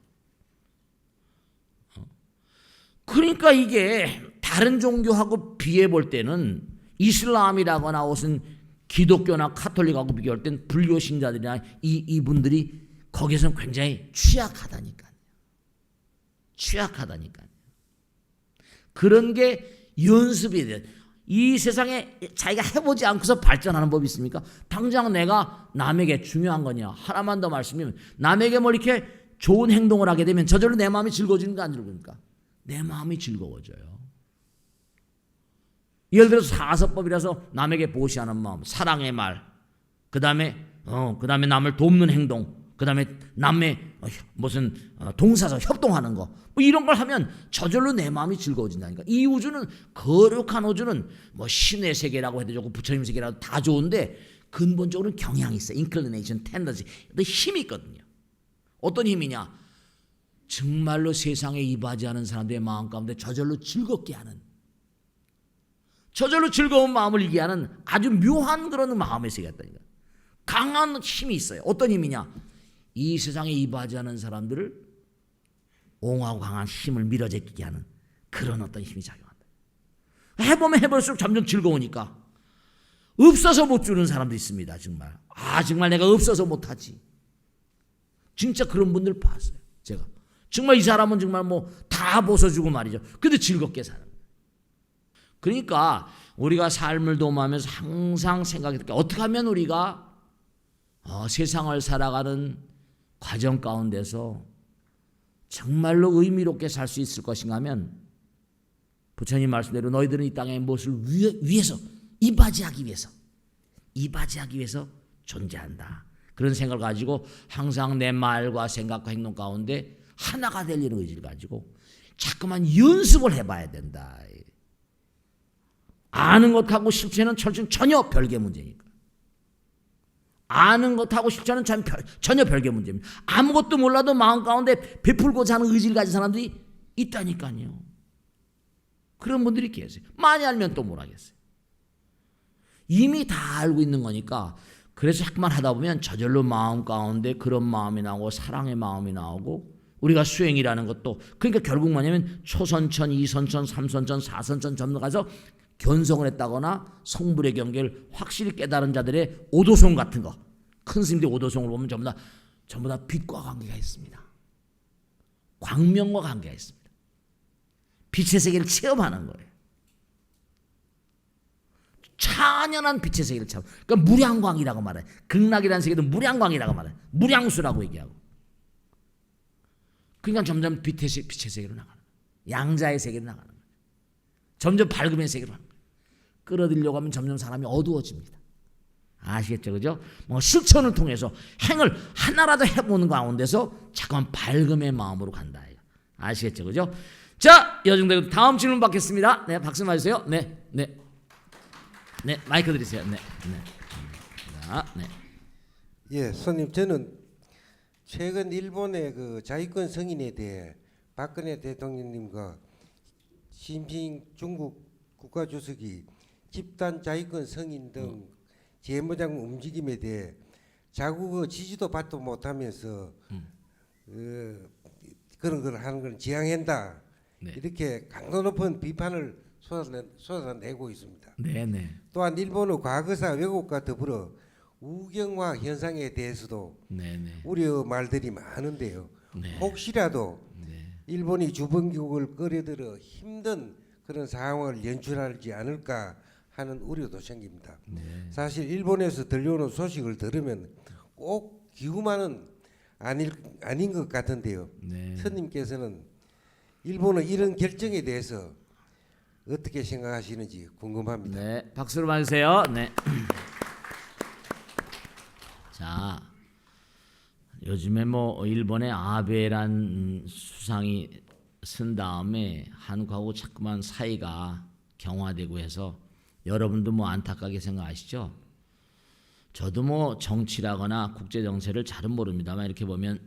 그러니까 이게 다른 종교하고 비해 볼 때는 이슬람이라거나 무슨 기독교나 카톨릭하고 비교할 땐 불교 신자들이나 이분들이 거기서는 굉장히 취약하다니까요. 취약하다니까요. 그런 게 연습이 돼요. 이 세상에 자기가 해보지 않고서 발전하는 법이 있습니까? 당장 내가 남에게 중요한 거냐 하나만 더 말씀드리면 남에게 뭐 이렇게 좋은 행동을 하게 되면 저절로 내 마음이 즐거워지는가 안 즐거워집니까? 내 마음이 즐거워져요. 예를 들어서 사서법이라서 남에게 보시하는 마음, 사랑의 말, 그 다음에 남을 돕는 행동, 그 다음에 남의 무슨 동사서 협동하는 거, 뭐 이런 걸 하면 저절로 내 마음이 즐거워진다니까. 이 우주는 거룩한 우주는 뭐 신의 세계라고 해도 좋고 부처님 세계라도 다 좋은데 근본적으로는 경향이 있어요. inclination, tendency, 어떤 힘이 있거든요. 어떤 힘이냐? 정말로 세상에 이바지하는 사람들의 마음 가운데 저절로 즐겁게 하는, 저절로 즐거운 마음을 이기게 하는 아주 묘한 그런 마음의 세계였다니까. 강한 힘이 있어요. 어떤 힘이냐? 이 세상에 이바지하는 사람들을 옹하고 강한 힘을 밀어제끼게 하는 그런 어떤 힘이 작용한다. 해보면 해볼수록 점점 즐거우니까 없어서 못 주는 사람도 있습니다. 정말 정말 내가 없어서 못하지. 진짜 그런 분들 봤어요. 제가 정말 이 사람은 정말 뭐 다 벗어주고 말이죠. 근데 즐겁게 사는 거예요. 그러니까 우리가 삶을 도모하면서 항상 생각했던 게 어떻게 하면 우리가 세상을 살아가는 과정 가운데서 정말로 의미롭게 살 수 있을 것인가 하면 부처님 말씀대로 너희들은 이 땅에 무엇을 위해서 이바지하기 위해서 존재한다. 그런 생각을 가지고 항상 내 말과 생각과 행동 가운데 하나가 되려는 의지를 가지고 자꾸만 연습을 해봐야 된다. 아는 것하고 실천은 전혀 별개 문제니까. 아는 것하고 실천은 전혀 별개 문제입니다. 아무것도 몰라도 마음 가운데 베풀고자 하는 의지를 가진 사람들이 있다니까요. 그런 분들이 계세요. 많이 알면 또 뭘 하겠어요. 이미 다 알고 있는 거니까 그래서 자꾸만 하다 보면 저절로 마음 가운데 그런 마음이 나오고 사랑의 마음이 나오고 우리가 수행이라는 것도 그러니까 결국 뭐냐면 초선천, 이선천, 삼선천, 사선천 점가서 견성을 했다거나 성불의 경계를 확실히 깨달은 자들의 오도송 같은 거, 큰 스님들의 오도송을 보면 전부 다 빛과 관계가 있습니다. 광명과 관계가 있습니다. 빛의 세계를 체험하는 거예요. 찬연한 빛의 세계를 체험. 그러니까 무량광이라고 말해요. 극락이라는 세계도 무량광이라고 말해요. 무량수라고 얘기하고. 그러니까 점점 빛의 세계로 나가는 거예요. 양자의 세계로 나가는 거예요. 점점 밝음의 세계로 가는 거예요. 끌어들이려고 하면 점점 사람이 어두워집니다. 아시겠죠? 그죠? 뭐 실천을 통해서 행을 하나라도 해보는 가운데서 잠깐 밝음의 마음으로 간다. 아시겠죠? 그죠? 자, 여중대교 다음 질문 받겠습니다. 네, 박수 맞으세요. 네, 마이크 드리세요. 네. 자, 네. 예, 손님, 저는 최근 일본의 그 자위권 승인에 대해 박근혜 대통령님과 시진핑 중국 국가주석이 집단 자위권 승인 등 재무장 움직임에 대해 자국어 지지도 받도 못하면서 그런 걸 하는 걸 지향한다. 네. 이렇게 강도 높은 비판을 쏟아내고 있습니다. 네. 또한 일본의 과거사 왜곡과 더불어 우경화 현상에 대해서도 네. 우려 말들이 많은데요. 네. 혹시라도 일본이 주변국을 끌어들여 힘든 그런 상황을 연출하지 않을까 하는 우려도 생깁니다. 사실 일본에서 들려오는 소식을 들으면 꼭 기후만은 아닌 것 같은데요. 스님께서는 일본의 이런 결정에 대해서 어떻게 생각하시는지 궁금합니다. 네, 박수로 맞으세요. 네. 자, 요즘에 뭐 일본의 아베란 수상이 쓴 다음에 한국하고 자꾸만 사이가 경화되고 해서 여러분도 뭐 안타깝게 생각하시죠? 저도 뭐 정치라거나 국제 정세를 잘은 모릅니다만 이렇게 보면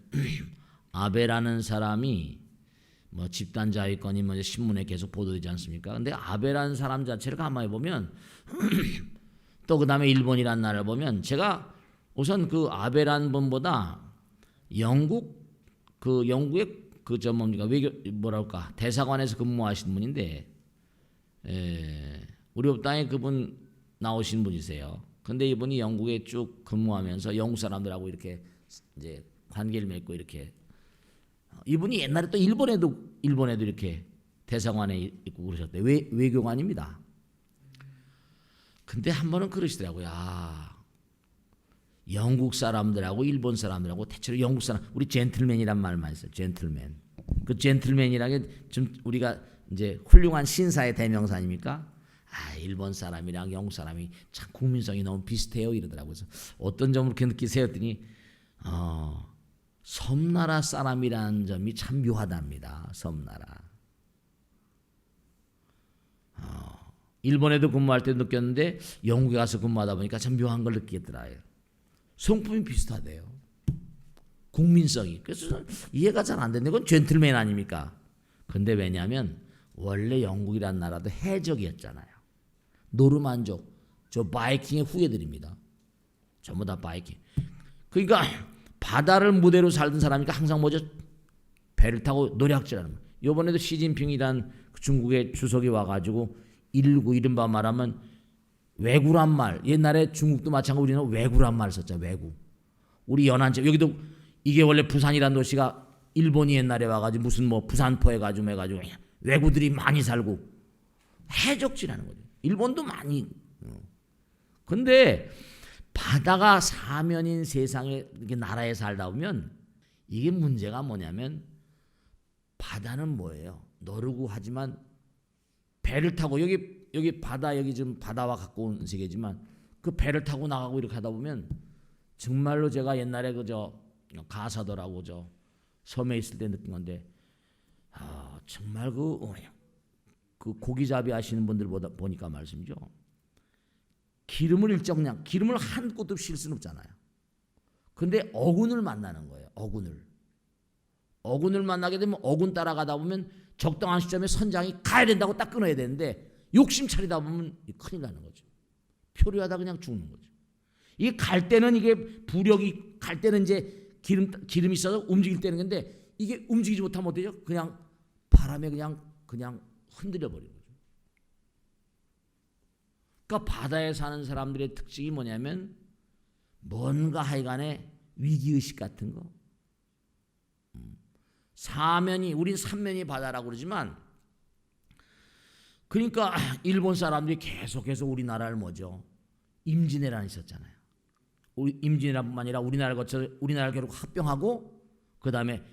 아베라는 사람이 뭐 집단 자위권이 뭐 신문에 계속 보도되지 않습니까? 근데 아베라는 사람 자체를 가만히 보면 또 그다음에 일본이라는 나라를 보면 제가 우선 그 아베라는 분보다 영국의 그 저 뭡니까 외교 뭐랄까 대사관에서 근무하시는 분인데 우리 업당에 그분 나오신 분이세요. 근데 이분이 영국에 쭉 근무하면서 영국 사람들하고 이렇게 이제 관계를 맺고 이렇게 이분이 옛날에 또 일본에도 이렇게 대사관에 있고 그러셨대요. 외교관입니다. 근데 한 번은 그러시더라고요. 영국 사람들하고 일본 사람들하고 대체로 영국 사람 우리 젠틀맨이란 말 많이 써요. 젠틀맨. 그 젠틀맨이라는 게 좀 우리가 이제 훌륭한 신사의 대명사 아닙니까? 일본 사람이랑 영국 사람이 참 국민성이 너무 비슷해요 이러더라고요. 그래서 어떤 점으로 그렇게 느끼세요? 했더니 섬나라 사람이라는 점이 참 묘하답니다. 섬나라. 일본에도 근무할 때 느꼈는데 영국에 가서 근무하다 보니까 참 묘한 걸 느끼겠더라고요. 성품이 비슷하대요. 국민성이. 그래서 이해가 잘 안 되는데 그건 젠틀맨 아닙니까? 근데 왜냐하면 원래 영국이란 나라도 해적이었잖아요. 노르만족, 저 바이킹의 후예들입니다. 전부 다 바이킹. 그러니까 바다를 무대로 살던 사람이니까 항상 뭐죠? 배를 타고 노략질하는 거예요. 이번에도 시진핑이란 중국의 주석이 와가지고 119 이른바 말하면 왜구란 말. 옛날에 중국도 마찬가지로 우리는 왜구란 말을 썼잖아요. 왜구. 우리 연안제 여기도 이게 원래 부산이란 도시가 일본이 옛날에 와가지고 무슨 뭐 부산포 해가지고 왜구들이 많이 살고 해적질하는 거죠. 일본도 많이. 근데 바다가 사면인 세상에 이렇게 나라에 살다 보면 이게 문제가 뭐냐면 바다는 뭐예요? 너르고 하지만 배를 타고 여기 바다 여기 지금 바다와 가까운 세계지만 그 배를 타고 나가고 이렇게 하다 보면 정말로 제가 옛날에 그저 가사더라고 저 섬에 있을 때 느낀 건데 정말 그 고기잡이 하시는 분들 보니까 말씀이죠. 기름을 일정량 기름을 한 곳도 쉴 수는 없잖아요. 근데 어군을 만나는 거예요. 어군을 만나게 되면 어군 따라가다 보면 적당한 시점에 선장이 가야 된다고 딱 끊어야 되는데 욕심 차리다 보면 큰일 나는 거죠. 표류하다 그냥 죽는 거죠. 이게 갈 때는 이게 부력이 갈 때는 이제 기름이 있어서 움직일 때는 건데 이게 움직이지 못하면 어때요? 그냥 바람에 그냥 흔들려 버리는 거죠. 그러니까 바다에 사는 사람들의 특징이 뭐냐면 뭔가 하여간에 위기의식 같은 거. 사면이 우린 삼면이 바다라고 그러지만 그러니까 일본 사람들이 계속해서 우리나라를 뭐죠? 임진왜란이 있었잖아요. 임진왜란뿐만 아니라 우리나라를 거쳐 우리나라를 결국 합병하고 그 다음에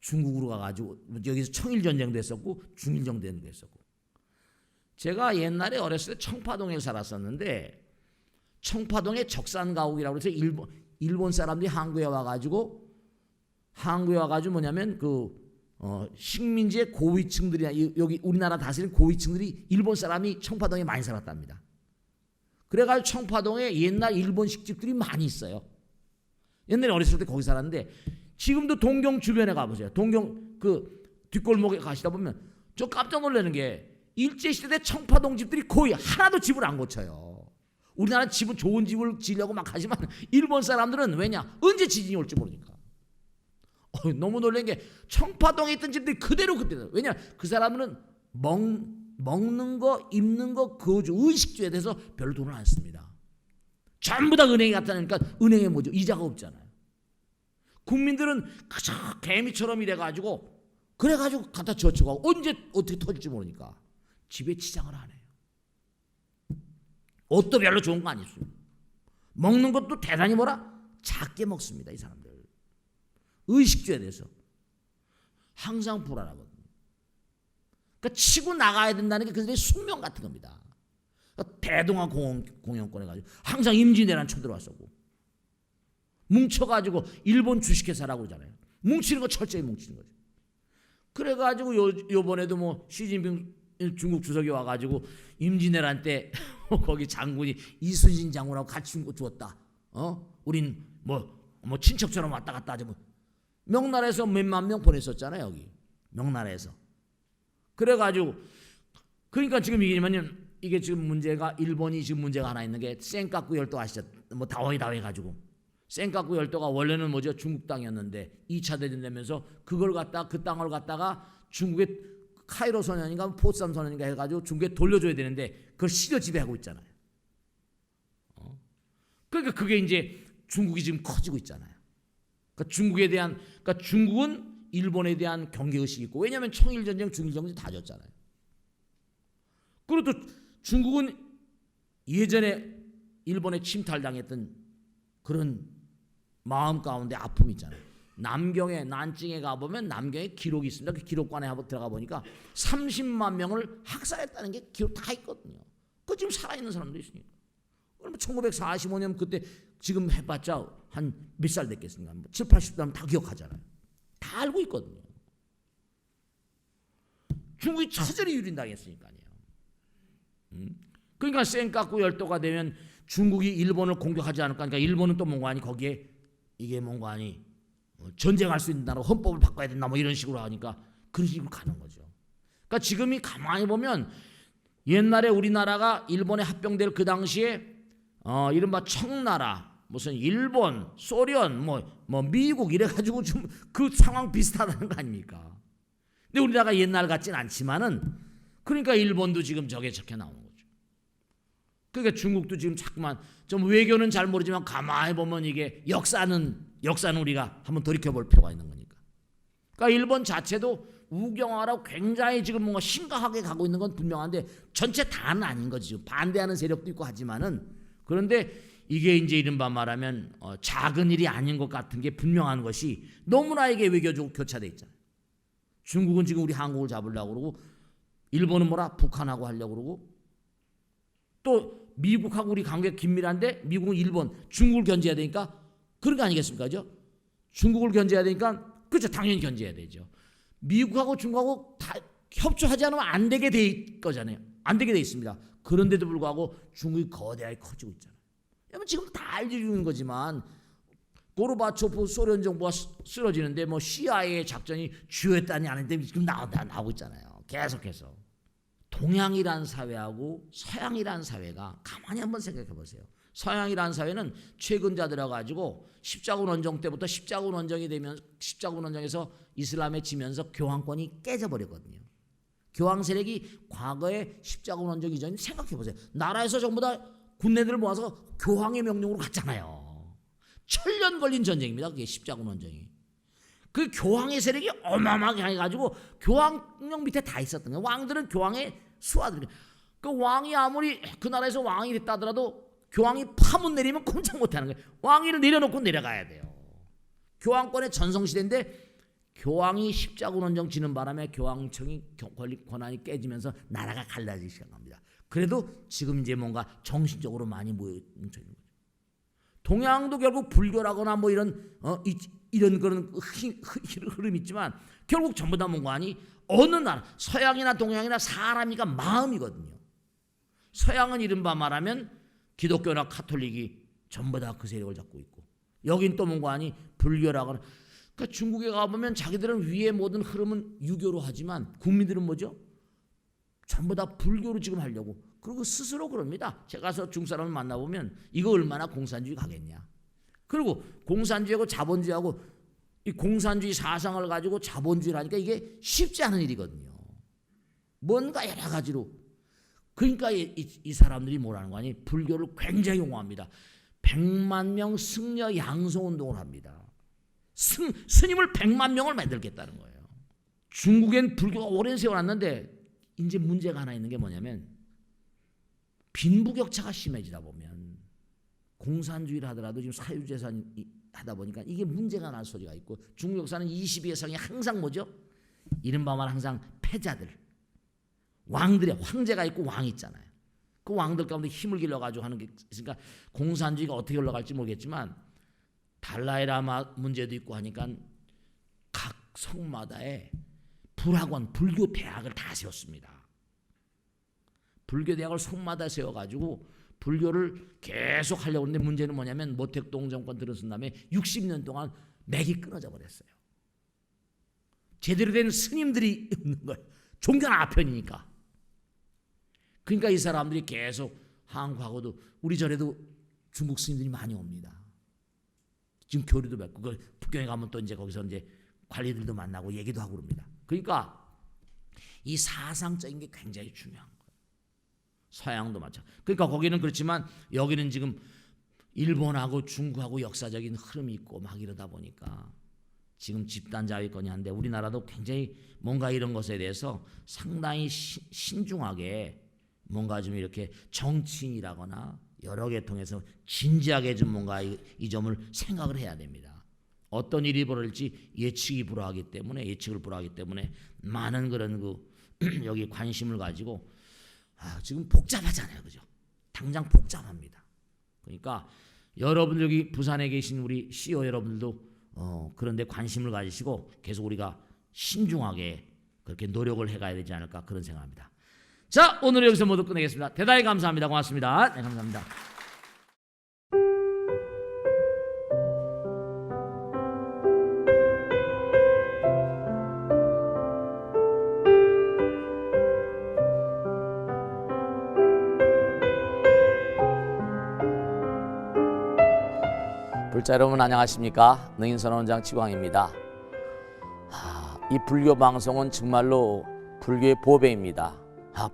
중국으로 가가지고 여기서 청일전쟁도 했었고 중일전쟁도 했었고 제가 옛날에 어렸을 때 청파동에 살았었는데 청파동에 적산가옥이라고 해서 일본 사람들이 한국에 와가지고 뭐냐면 식민지의 고위층들이 여기 우리나라 다스린 고위층들이 일본 사람이 청파동에 많이 살았답니다. 그래가지고 청파동에 옛날 일본식 집들이 많이 있어요. 옛날에 어렸을 때 거기 살았는데 지금도 동경 주변에 가보세요. 동경 그 뒷골목에 가시다 보면 저 깜짝 놀라는 게 일제시대 청파동 집들이 거의 하나도 집을 안 고쳐요. 우리나라 집은 좋은 집을 지으려고 막 하지만 일본 사람들은 왜냐? 언제 지진이 올지 모르니까. 너무 놀란 게 청파동에 있던 집들이 그대로. 왜냐? 그 사람은 먹는 거, 입는 거, 거주, 의식주에 대해서 별로 돈을 안 씁니다. 전부 다 은행에 갖다 놓으니까 은행에 뭐죠? 이자가 없잖아요. 국민들은 그저 개미처럼 이래가지고 그래가지고 갖다 저축하고 언제 어떻게 터질지 모르니까 집에 치장을 안 해요. 옷도 별로 좋은 거 아니었어요. 먹는 것도 대단히 작게 먹습니다. 이 사람들. 의식주에 대해서 항상 불안하거든요. 그러니까 치고 나가야 된다는 게 그들의 숙명 같은 겁니다. 그러니까 대동아 공영권 해가지고 항상 임진왜란 쳐들어왔었고 뭉쳐가지고 일본 주식회사라고 그러잖아요. 뭉치는 거 철저히 뭉치는 거죠. 그래가지고 요번에도 뭐 시진핑 중국 주석이 와가지고 임진왜란 때 거기 장군이 이순신 장군하고 같이 죽었다. 우린 뭐 친척처럼 왔다 갔다 하지 뭐. 명나라에서 몇만 명 보냈었잖아요. 여기 명나라에서. 그래가지고 그러니까 지금 이게 지금 문제가 일본이 지금 문제가 하나 있는 게 센카쿠 열도 아시죠? 뭐 다오이 가지고 센카쿠 열도가 원래는 뭐죠? 중국 땅이었는데 2차 대전 되면서 그걸 갖다 그 땅을 갖다가 중국의 카이로 선언인가 포츠담 선언인가 해가지고 중국에 돌려줘야 되는데 그걸 실효 지배하고 있잖아요. 그러니까 그게 이제 중국이 지금 커지고 있잖아요. 그러니까 중국은 일본에 대한 경계 의식이 있고 왜냐하면 청일 전쟁, 중일 전쟁 다 졌잖아요. 그리고 또 중국은 예전에 일본에 침탈당했던 그런 마음 가운데 아픔이 있잖아요. 남경에 난징에 가보면 남경에 기록이 있습니다. 그 기록관에 한번 들어가 보니까 30만 명을 학살했다는 게 기록 다 있거든요. 그 지금 살아있는 사람도 있으니까. 그러면 1945년 그때 지금 해봤자 한 몇 살 됐겠습니까? 7, 80살 다 기억하잖아요. 다 알고 있거든요. 중국이 처절히 유린당했으니까요. 그러니까 센카쿠 열도가 되면 중국이 일본을 공격하지 않을까. 그러니까 일본은 또 뭔가 아니 거기에 이게 뭔가 아니 전쟁할 수 있는 나라 헌법을 바꿔야 된다 뭐 이런 식으로 하니까 그런 식으로 가는 거죠. 그러니까 지금이 가만히 보면 옛날에 우리나라가 일본에 합병될 그 당시에 이른바 청나라 무슨 일본, 소련, 뭐 미국 이래가지고 좀 그 상황 비슷하다는 거 아닙니까? 근데 우리나라가 옛날 같진 않지만은 그러니까 일본도 지금 저게 적혀 나오는 거죠. 그러니까 중국도 지금 자꾸만 좀 외교는 잘 모르지만 가만히 보면 이게 역사는 우리가 한번 돌이켜 볼 필요가 있는 거니까. 그러니까 일본 자체도 우경화라고 굉장히 지금 뭔가 심각하게 가고 있는 건 분명한데 전체 다는 아닌 거지. 지금 반대하는 세력도 있고 하지만은 그런데 이게 이제 이른바 말하면 작은 일이 아닌 것 같은 게 분명한 것이 너무나 이게 외교적으로 교차돼 있잖아요. 중국은 지금 우리 한국을 잡으려고 그러고 일본은 뭐라 북한하고 하려고 그러고 또 미국하고 우리 관계가 긴밀한데 미국은 일본, 중국을 견제해야 되니까 그런 거 아니겠습니까? 그죠? 중국을 견제해야 되니까 그렇죠. 당연히 견제해야 되죠. 미국하고 중국하고 다 협조하지 않으면 안 되게 돼 거잖아요. 안 되게 돼 있습니다. 그런데도 불구하고 중국이 거대하게 커지고 있잖아요. 여러분 지금 다 알려주는 거지만 고르바초프 소련 정부가 쓰러지는데 뭐 CIA 작전이 주요했다니 아닌데 지금 나오고 있잖아요. 계속해서. 동양이란 사회하고 서양이란 사회가 가만히 한번 생각해 보세요. 서양이란 사회는 최근자 들어가지고 십자군 원정 때부터 십자군 원정이 되면 십자군 원정에서 이슬람에 지면서 교황권이 깨져버렸거든요. 교황 세력이 과거에 십자군 원정 이전에 생각해 보세요. 나라에서 전부 다 군대들을 모아서 교황의 명령으로 갔잖아요. 1000년 걸린 전쟁입니다. 그게 십자군 원정이. 그 교황의 세력이 어마어마하게 해가지고 교황령 밑에 다 있었던 거예요. 왕들은 교황의 수하들. 그 왕이 아무리 그 나라에서 왕이 됐다 하더라도 교황이 파문 내리면 꼼짝 못하는 거예요. 왕위를 내려놓고 내려가야 돼요. 교황권의 전성시대인데 교황이 십자군 원정 지는 바람에 교황청이 권한이 깨지면서 나라가 갈라지기 시작합니다. 그래도 지금 이제 뭔가 정신적으로 많이 뭉쳐 있는 거죠. 동양도 결국 불교라거나 뭐 이런 그런 흐름이 있지만 결국 전부 다 뭔가 아니 어느 나라 서양이나 동양이나 사람이가 마음이거든요. 서양은 이른바 말하면 기독교나 카톨릭이 전부 다 그 세력을 잡고 있고 여긴 또 뭔가 아니 불교라거나 그러니까 중국에 가보면 자기들은 위의 모든 흐름은 유교로 하지만 국민들은 뭐죠? 전부 다 불교로 지금 하려고 그리고 스스로 그럽니다. 제가 가서 중국 사람을 만나보면 이거 얼마나 공산주의 가겠냐. 그리고 공산주의하고 자본주의하고 이 공산주의 사상을 가지고 자본주의를 하니까 이게 쉽지 않은 일이거든요. 뭔가 여러 가지로. 그러니까 이 사람들이 뭐라는 거 아니? 불교를 굉장히 옹호합니다. 100만 명 승려 양성 운동을 합니다. 스님을 100만 명을 만들겠다는 거예요. 중국엔 불교가 오랜 세월 왔는데 이제 문제가 하나 있는 게 뭐냐면 빈부격차가 심해지다 보면 공산주의를 하더라도 지금 사유재산 하다 보니까 이게 문제가 날 소리가 있고 중국 역사는 22의 성이 항상 뭐죠? 이른바 말 항상 패자들 왕들의 황제가 있고 왕이 있잖아요. 그 왕들 가운데 힘을 길러가지고 하는 게 있으니까 공산주의가 어떻게 올라갈지 모르겠지만 달라이라마 문제도 있고 하니까 각 성마다에 불학원, 불교 대학을 다 세웠습니다. 불교 대학을 성마다 세워가지고 불교를 계속 하려고 하는데 문제는 뭐냐면 모택동 정권 들어선 다음에 60년 동안 맥이 끊어져 버렸어요. 제대로 된 스님들이 없는 거예요. 종교는 아편이니까. 그러니까 이 사람들이 계속 한국하고도 우리 절에도 중국 스님들이 많이 옵니다. 지금 교류도 맺고 그 북경에 가면 또 이제 거기서 이제 관리들도 만나고 얘기도 하고 그럽니다. 그러니까 이 사상적인 게 굉장히 중요한 거예요. 서양도 마찬가지. 그러니까 거기는 그렇지만 여기는 지금 일본하고 중국하고 역사적인 흐름이 있고 막 이러다 보니까 지금 집단 자위권이 한데 우리나라도 굉장히 뭔가 이런 것에 대해서 상당히 신중하게 뭔가 좀 이렇게 정치인이라거나 여러 개 통해서 진지하게 좀 뭔가 이 점을 생각을 해야 됩니다. 어떤 일이 벌어질지 예측을 불허하기 때문에 많은 그런 여기 관심을 가지고 지금 복잡하잖아요, 그죠? 당장 복잡합니다. 그러니까 여러분 여기 부산에 계신 우리 CEO 여러분들도 그런데 관심을 가지시고 계속 우리가 신중하게 그렇게 노력을 해가야 되지 않을까 그런 생각합니다. 자, 오늘 여기서 모두 끝내겠습니다. 대단히 감사합니다. 고맙습니다. 네, 감사합니다. 불자 여러분 안녕하십니까? 능인선언원장 지광입니다. 이 불교 방송은 정말로 불교의 보배입니다.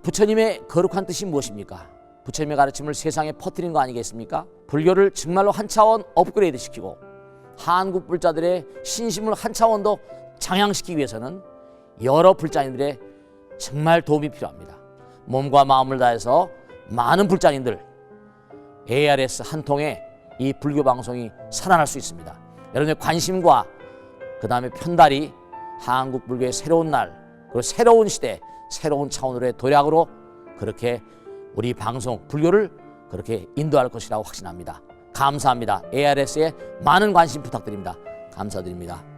부처님의 거룩한 뜻이 무엇입니까? 부처님의 가르침을 세상에 퍼뜨린 거 아니겠습니까? 불교를 정말로 한 차원 업그레이드 시키고 한국 불자들의 신심을 한 차원 더 장양시키기 위해서는 여러 불자님들의 정말 도움이 필요합니다. 몸과 마음을 다해서 많은 불자님들 ARS 한 통에 이 불교 방송이 살아날 수 있습니다. 여러분의 관심과 그 다음에 편달이 한국 불교의 새로운 날 그리고 새로운 시대 새로운 차원으로의 도약으로 그렇게 우리 방송 불교를 그렇게 인도할 것이라고 확신합니다. 감사합니다. ARS에 많은 관심 부탁드립니다. 감사드립니다.